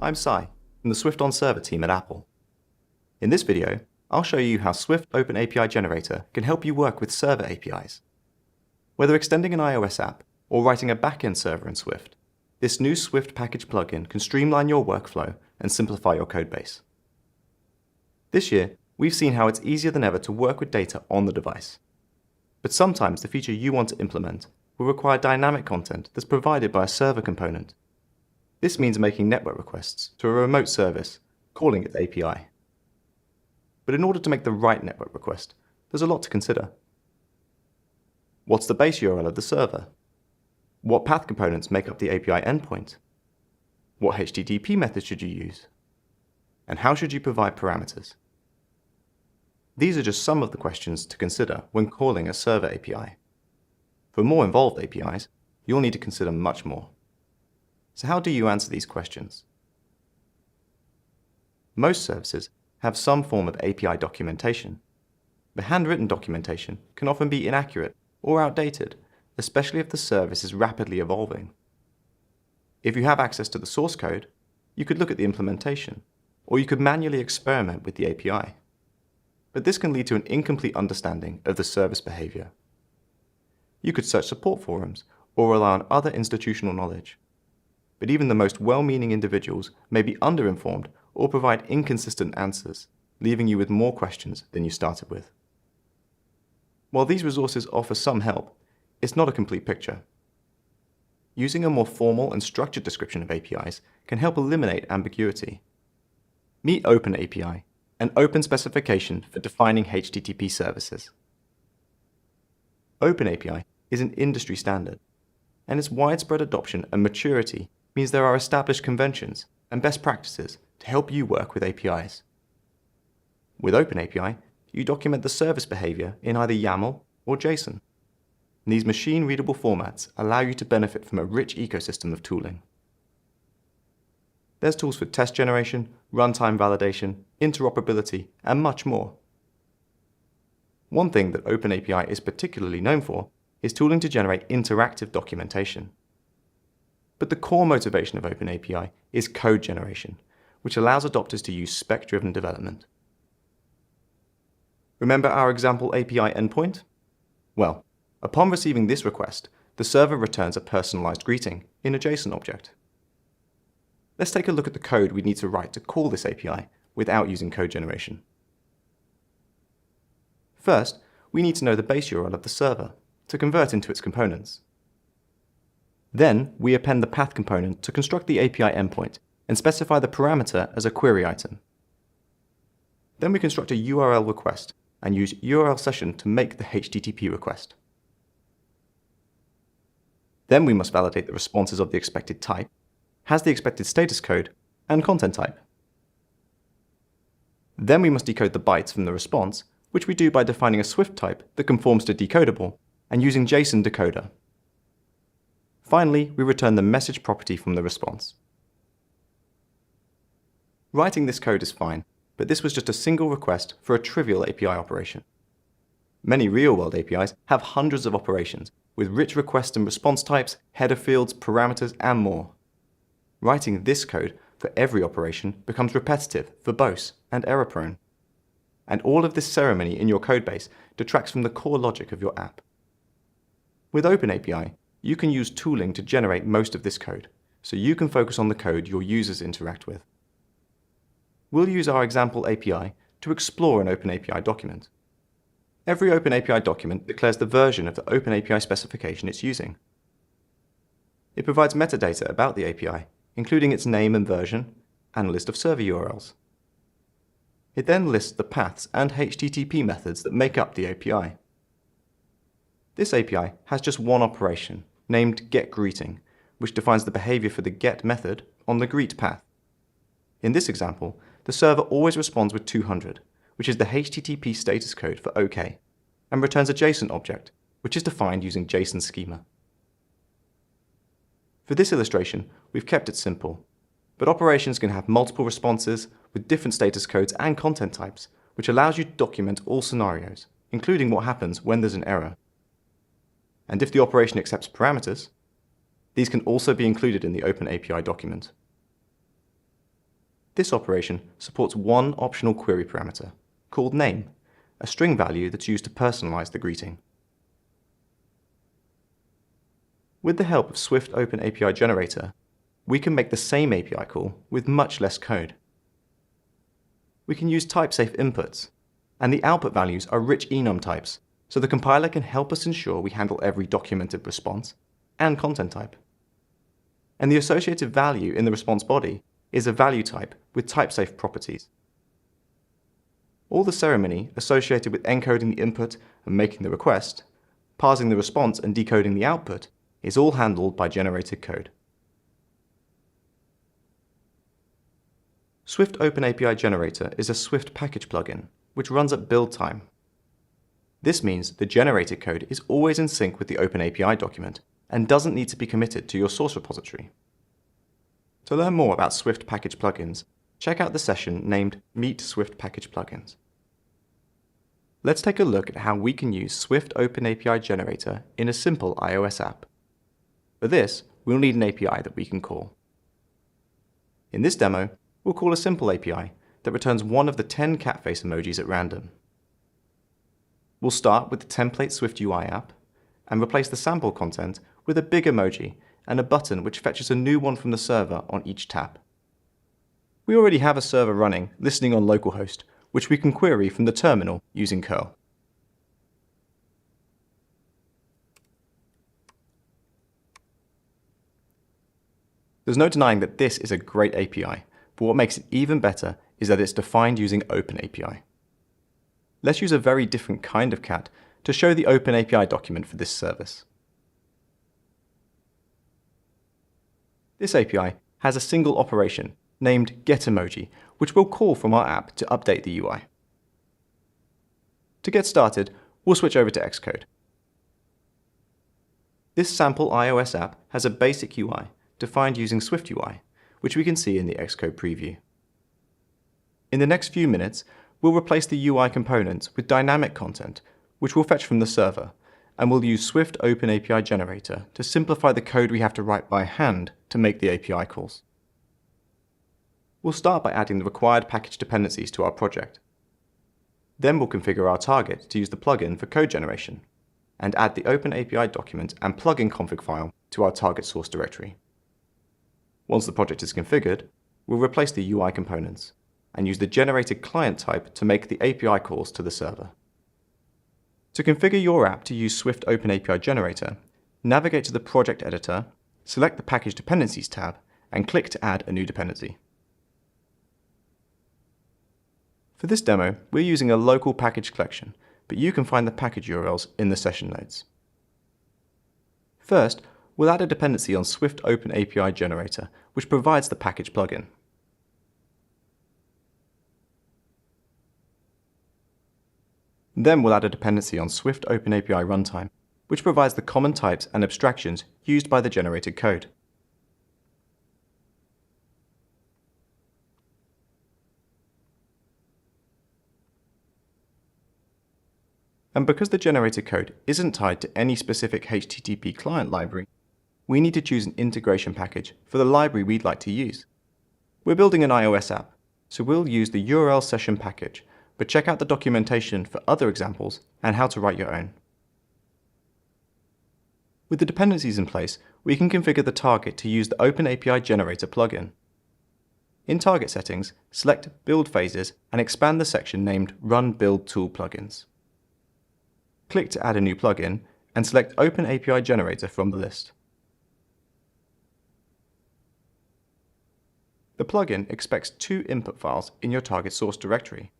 I'm Sai, from the Swift Server team at Apple. In this video, I'll show you how Swift OpenAPI Generator can help you work with server APIs. Whether extending an iOS app or writing a backend server in Swift, this new Swift package plugin can streamline your workflow and simplify your codebase. This year, we've seen how it's easier than ever to work with data on the device. But sometimes the feature you want to implement will require dynamic content that's provided by a server component. This means making network requests to a remote service, calling its API. But in order to make the right network request, there's a lot to consider. What's the base URL of the server? What path components make up the API endpoint? What HTTP method should you use? And how should you provide parameters? These are just some of the questions to consider when calling a server API. For more involved APIs, you'll need to consider much more. So how do you answer these questions? Most services have some form of API documentation, but handwritten documentation can often be inaccurate or outdated, especially if the service is rapidly evolving. If you have access to the source code, you could look at the implementation, or you could manually experiment with the API. But this can lead to an incomplete understanding of the service behavior. You could search support forums or rely on other institutional knowledge. But even the most well-meaning individuals may be underinformed or provide inconsistent answers, leaving you with more questions than you started with. While these resources offer some help, it's not a complete picture. Using a more formal and structured description of APIs can help eliminate ambiguity. Meet OpenAPI, an open specification for defining HTTP services. OpenAPI is an industry standard, and its widespread adoption and maturity means there are established conventions and best practices to help you work with APIs. With OpenAPI, you document the service behavior in either YAML or JSON. These machine-readable formats allow you to benefit from a rich ecosystem of tooling. There's tools for test generation, runtime validation, interoperability, and much more. One thing that OpenAPI is particularly known for is tooling to generate interactive documentation. But the core motivation of OpenAPI is code generation, which allows adopters to use spec-driven development. Remember our example API endpoint? Well, upon receiving this request, the server returns a personalized greeting in a JSON object. Let's take a look at the code we need to write to call this API without using code generation. First, we need to know the base URL of the server to convert into its components. Then, we append the path component to construct the API endpoint and specify the parameter as a query item. Then we construct a URL request and use URL session to make the HTTP request. Then we must validate the responses of the expected type, has the expected status code, and content type. Then we must decode the bytes from the response, which we do by defining a Swift type that conforms to decodable and using JSON decoder. Finally, we return the message property from the response. Writing this code is fine, but this was just a single request for a trivial API operation. Many real-world APIs have hundreds of operations, with rich request and response types, header fields, parameters, and more. Writing this code for every operation becomes repetitive, verbose, and error-prone. And all of this ceremony in your codebase detracts from the core logic of your app. With OpenAPI, you can use tooling to generate most of this code, so you can focus on the code your users interact with. We'll use our example API to explore an OpenAPI document. Every OpenAPI document declares the version of the OpenAPI specification it's using. It provides metadata about the API, including its name and version, and a list of server URLs. It then lists the paths and HTTP methods that make up the API. This API has just one operation, named getGreeting, which defines the behavior for the get method on the greet path. In this example, the server always responds with 200, which is the HTTP status code for OK, and returns a JSON object, which is defined using JSON schema. For this illustration, we've kept it simple, but operations can have multiple responses with different status codes and content types, which allows you to document all scenarios, including what happens when there's an error. And if the operation accepts parameters, these can also be included in the OpenAPI document. This operation supports one optional query parameter, called name, a string value that's used to personalize the greeting. With the help of Swift OpenAPI Generator, we can make the same API call with much less code. We can use type-safe inputs, and the output values are rich enum types, so the compiler can help us ensure we handle every documented response and content type. And the associated value in the response body is a value type with type-safe properties. All the ceremony associated with encoding the input and making the request, parsing the response and decoding the output, is all handled by generated code. Swift OpenAPI Generator is a Swift package plugin, which runs at build time. This means the generated code is always in sync with the OpenAPI document and doesn't need to be committed to your source repository. To learn more about Swift package plugins, check out the session named Meet Swift Package Plugins. Let's take a look at how we can use Swift OpenAPI Generator in a simple iOS app. For this, we'll need an API that we can call. In this demo, we'll call a simple API that returns one of the 10 cat face emojis at random. We'll start with the template Swift UI app and replace the sample content with a big emoji and a button which fetches a new one from the server on each tap. We already have a server running, listening on localhost, which we can query from the terminal using curl. There's no denying that this is a great API, but what makes it even better is that it's defined using OpenAPI. Let's use a very different kind of cat to show the OpenAPI document for this service. This API has a single operation named getEmoji, which we'll call from our app to update the UI. To get started, we'll switch over to Xcode. This sample iOS app has a basic UI defined using Swift UI, which we can see in the Xcode preview. In the next few minutes, we'll replace the UI components with dynamic content, which we'll fetch from the server, and we'll use Swift OpenAPI Generator to simplify the code we have to write by hand to make the API calls. We'll start by adding the required package dependencies to our project. Then we'll configure our target to use the plugin for code generation, and add the OpenAPI document and plugin config file to our target source directory. Once the project is configured, we'll replace the UI components, and use the generated client type to make the API calls to the server. To configure your app to use Swift OpenAPI Generator, navigate to the project editor, select the Package Dependencies tab, and click to add a new dependency. For this demo, we're using a local package collection, but you can find the package URLs in the session notes. First, we'll add a dependency on Swift OpenAPI Generator, which provides the package plugin. Then we'll add a dependency on Swift OpenAPI Runtime, which provides the common types and abstractions used by the generated code. And because the generated code isn't tied to any specific HTTP client library, we need to choose an integration package for the library we'd like to use. We're building an iOS app, so we'll use the URL session package, but check out the documentation for other examples and how to write your own. With the dependencies in place, we can configure the target to use the OpenAPI Generator plugin. In Target Settings, select Build Phases and expand the section named Run Build Tool Plugins. Click to add a new plugin and select OpenAPI Generator from the list. The plugin expects two input files in your target source directory,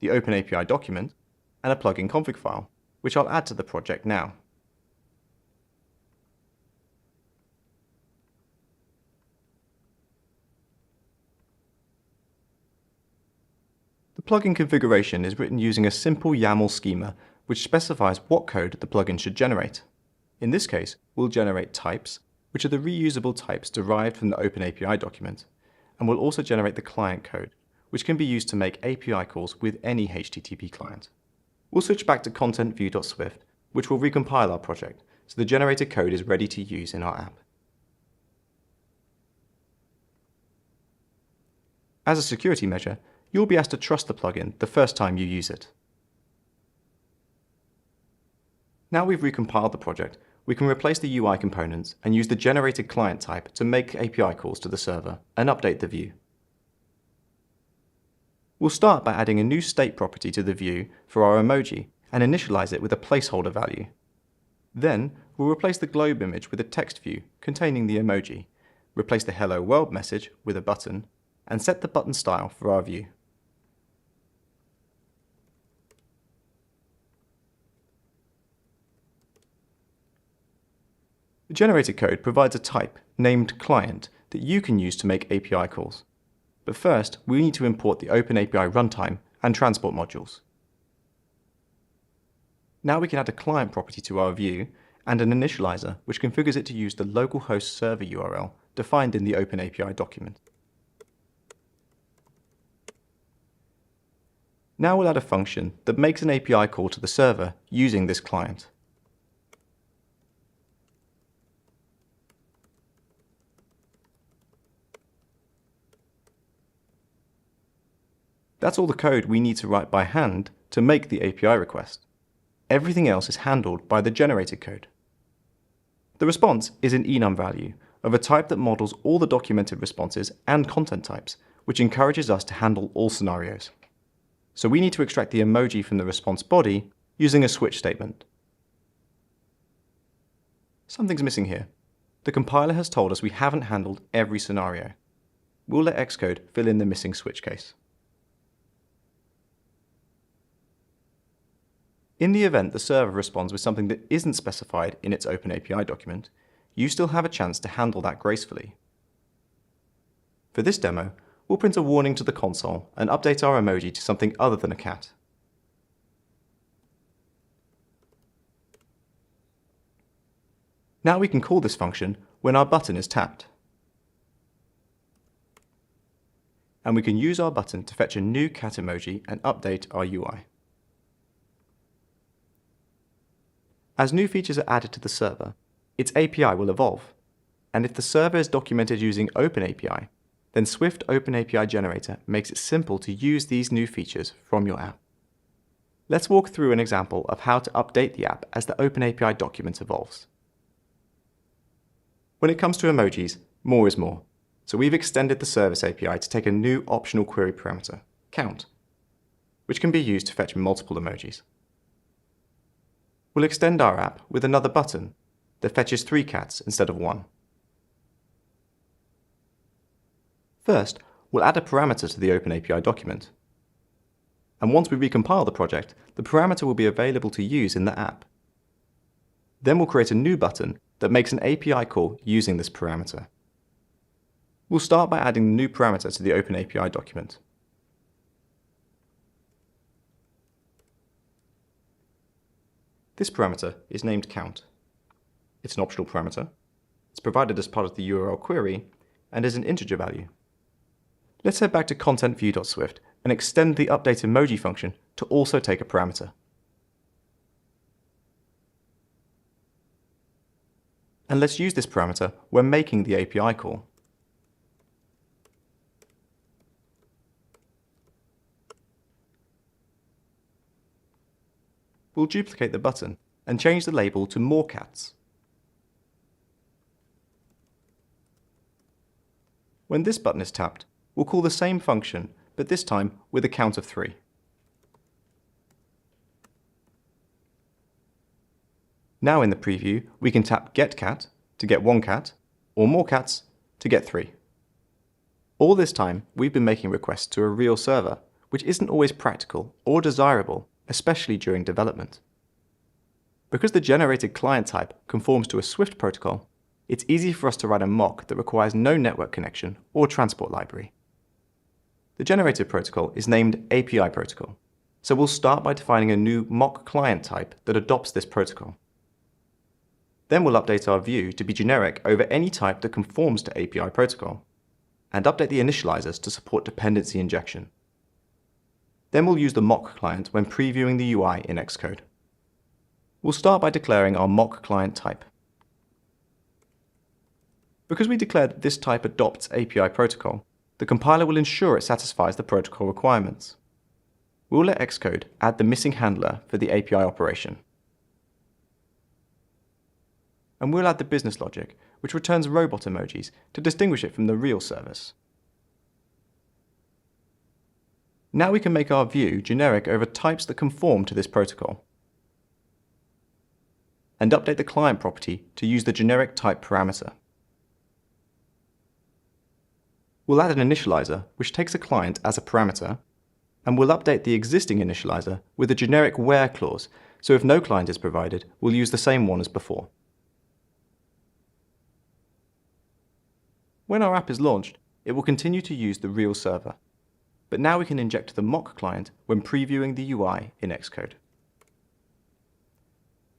the OpenAPI document and a plugin config file, which I'll add to the project now. The plugin configuration is written using a simple YAML schema which specifies what code the plugin should generate. In this case, we'll generate types, which are the reusable types derived from the OpenAPI document, and we'll also generate the client code, which can be used to make API calls with any HTTP client. We'll switch back to content-view.swift, which will recompile our project, so the generated code is ready to use in our app. As a security measure, you'll be asked to trust the plugin the first time you use it. Now we've recompiled the project, we can replace the UI components and use the generated client type to make API calls to the server and update the view. We'll start by adding a new state property to the view for our emoji and initialize it with a placeholder value. Then, we'll replace the globe image with a text view containing the emoji, replace the Hello World message with a button, and set the button style for our view. The generated code provides a type, named client, that you can use to make API calls. But first, we need to import the OpenAPI runtime and transport modules. Now we can add a client property to our view and an initializer which configures it to use the localhost server URL defined in the OpenAPI document. Now we'll add a function that makes an API call to the server using this client. That's all the code we need to write by hand to make the API request. Everything else is handled by the generated code. The response is an enum value of a type that models all the documented responses and content types, which encourages us to handle all scenarios. So we need to extract the emoji from the response body using a switch statement. Something's missing here. The compiler has told us we haven't handled every scenario. We'll let Xcode fill in the missing switch case. In the event the server responds with something that isn't specified in its OpenAPI document, you still have a chance to handle that gracefully. For this demo, we'll print a warning to the console and update our emoji to something other than a cat. Now we can call this function when our button is tapped. And we can use our button to fetch a new cat emoji and update our UI. As new features are added to the server, its API will evolve, and if the server is documented using OpenAPI, then Swift OpenAPI Generator makes it simple to use these new features from your app. Let's walk through an example of how to update the app as the OpenAPI document evolves. When it comes to emojis, more is more, so we've extended the service API to take a new optional query parameter, count, which can be used to fetch multiple emojis. We'll extend our app with another button that fetches 3 cats instead of 1. First, we'll add a parameter to the OpenAPI document. And once we recompile the project, the parameter will be available to use in the app. Then we'll create a new button that makes an API call using this parameter. We'll start by adding the new parameter to the OpenAPI document. This parameter is named count. It's an optional parameter. It's provided as part of the URL query and is an integer value. Let's head back to content-view.swift and extend the update emoji function to also take a parameter. And let's use this parameter when making the API call. We'll duplicate the button and change the label to more cats. When this button is tapped, we'll call the same function, but this time with a count of 3. Now in the preview, we can tap getCat to get 1 cat, or more cats to get 3. All this time, we've been making requests to a real server, which isn't always practical or desirable, especially during development. Because the generated client type conforms to a Swift protocol, it's easy for us to write a mock that requires no network connection or transport library. The generated protocol is named API protocol, so we'll start by defining a new mock client type that adopts this protocol. Then we'll update our view to be generic over any type that conforms to API protocol, and update the initializers to support dependency injection. Then we'll use the mock client when previewing the UI in Xcode. We'll start by declaring our mock client type. Because we declared that this type adopts API protocol, the compiler will ensure it satisfies the protocol requirements. We'll let Xcode add the missing handler for the API operation. And we'll add the business logic, which returns robot emojis to distinguish it from the real service. Now we can make our view generic over types that conform to this protocol, and update the client property to use the generic type parameter. We'll add an initializer, which takes a client as a parameter, and we'll update the existing initializer with a generic where clause, so if no client is provided, we'll use the same one as before. When our app is launched, it will continue to use the real server, but now we can inject the mock client when previewing the UI in Xcode.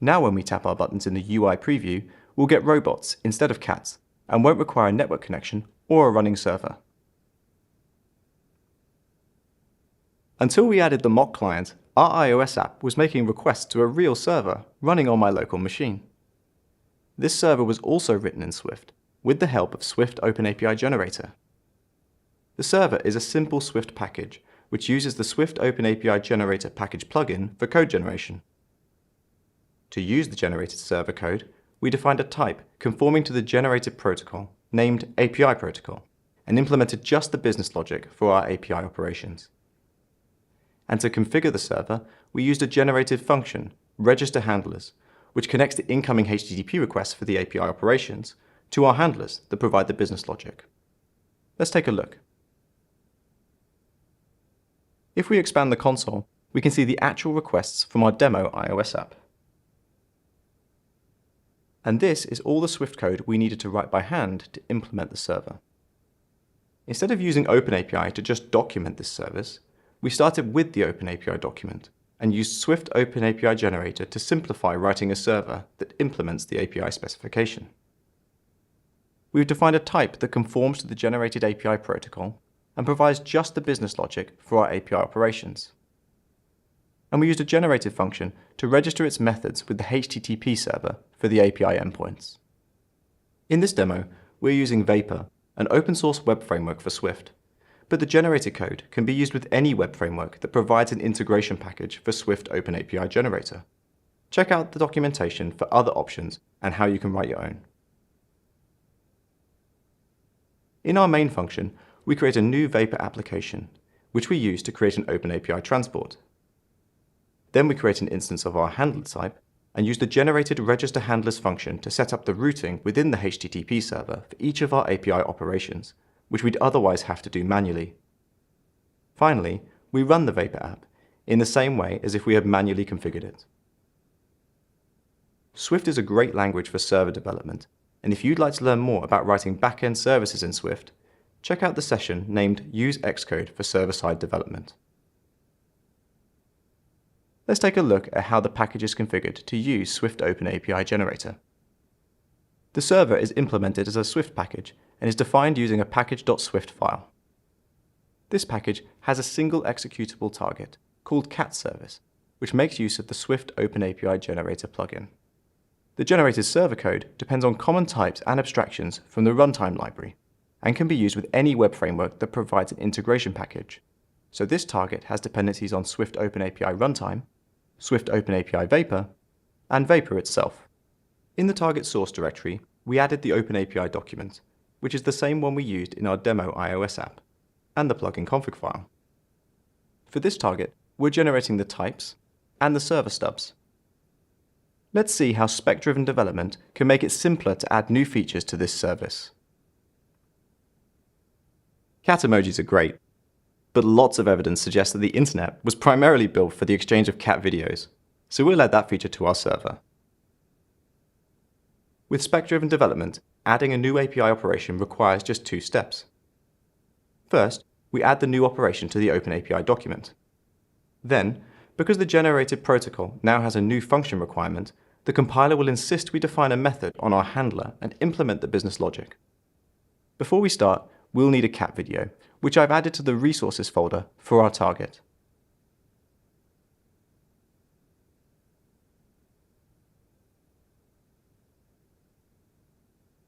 Now when we tap our buttons in the UI preview, we'll get robots instead of cats, and won't require a network connection or a running server. Until we added the mock client, our iOS app was making requests to a real server running on my local machine. This server was also written in Swift, with the help of Swift OpenAPI Generator. The server is a simple Swift package, which uses the Swift OpenAPI Generator package plugin for code generation. To use the generated server code, we defined a type conforming to the generated protocol, named API protocol, and implemented just the business logic for our API operations. And to configure the server, we used a generated function, register handlers, which connects the incoming HTTP requests for the API operations to our handlers that provide the business logic. Let's take a look. If we expand the console, we can see the actual requests from our demo iOS app. And this is all the Swift code we needed to write by hand to implement the server. Instead of using OpenAPI to just document this service, we started with the OpenAPI document and used Swift OpenAPI Generator to simplify writing a server that implements the API specification. We've defined a type that conforms to the generated API protocol and provides just the business logic for our API operations. And we used a generated function to register its methods with the HTTP server for the API endpoints. In this demo, we're using Vapor, an open source web framework for Swift, but the generated code can be used with any web framework that provides an integration package for Swift OpenAPI Generator. Check out the documentation for other options and how you can write your own. In our main function, we create a new Vapor application, which we use to create an OpenAPI transport. Then we create an instance of our handler type and use the generated register handlers function to set up the routing within the HTTP server for each of our API operations, which we'd otherwise have to do manually. Finally, we run the Vapor app in the same way as if we had manually configured it. Swift is a great language for server development, and if you'd like to learn more about writing back-end services in Swift, check out the session named Use Xcode for Server-Side Development. Let's take a look at how the package is configured to use Swift OpenAPI Generator. The server is implemented as a Swift package and is defined using a package.swift file. This package has a single executable target called cat service, which makes use of the Swift OpenAPI Generator plugin. The generated server code depends on common types and abstractions from the runtime library and can be used with any web framework that provides an integration package. So this target has dependencies on Swift OpenAPI Runtime, Swift OpenAPI Vapor, and Vapor itself. In the target source directory, we added the OpenAPI document, which is the same one we used in our demo iOS app, and the plugin config file. For this target, we're generating the types and the server stubs. Let's see how spec-driven development can make it simpler to add new features to this service. Cat emojis are great, but lots of evidence suggests that the internet was primarily built for the exchange of cat videos, so we'll add that feature to our server. With spec-driven development, adding a new API operation requires just two steps. First, we add the new operation to the OpenAPI document. Then, because the generated protocol now has a new function requirement, the compiler will insist we define a method on our handler and implement the business logic. Before we start, we'll need a cat video, which I've added to the resources folder for our target.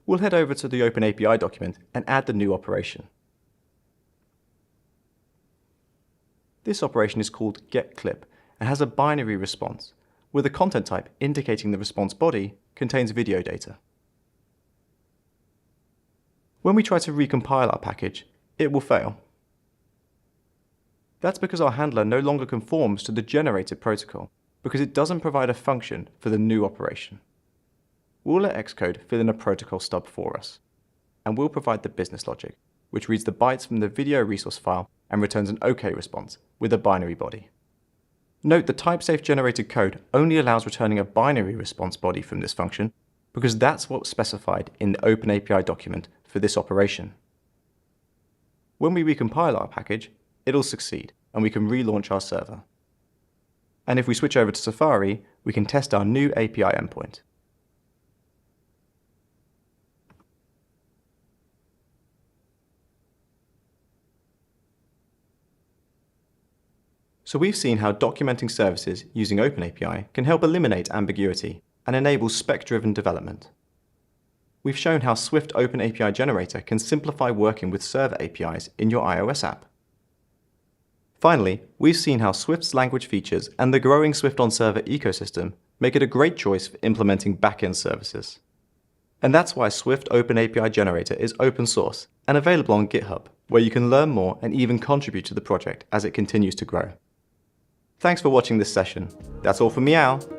We'll head over to the OpenAPI document and add the new operation. This operation is called getClip and has a binary response, where the content type indicating the response body contains video data. When we try to recompile our package, it will fail. That's because our handler no longer conforms to the generated protocol, because it doesn't provide a function for the new operation. We'll let Xcode fill in a protocol stub for us, and we'll provide the business logic, which reads the bytes from the video resource file and returns an OK response with a binary body. Note the type-safe generated code only allows returning a binary response body from this function, because that's what's specified in the OpenAPI document for this operation. When we recompile our package, it'll succeed, and we can relaunch our server. And if we switch over to Safari, we can test our new API endpoint. So we've seen how documenting services using OpenAPI can help eliminate ambiguity and enable spec-driven development. We've shown how Swift OpenAPI Generator can simplify working with server APIs in your iOS app. Finally, we've seen how Swift's language features and the growing Swift on Server ecosystem make it a great choice for implementing backend services. And that's why Swift OpenAPI Generator is open source and available on GitHub, where you can learn more and even contribute to the project as it continues to grow. Thanks for watching this session. That's all from me, Al.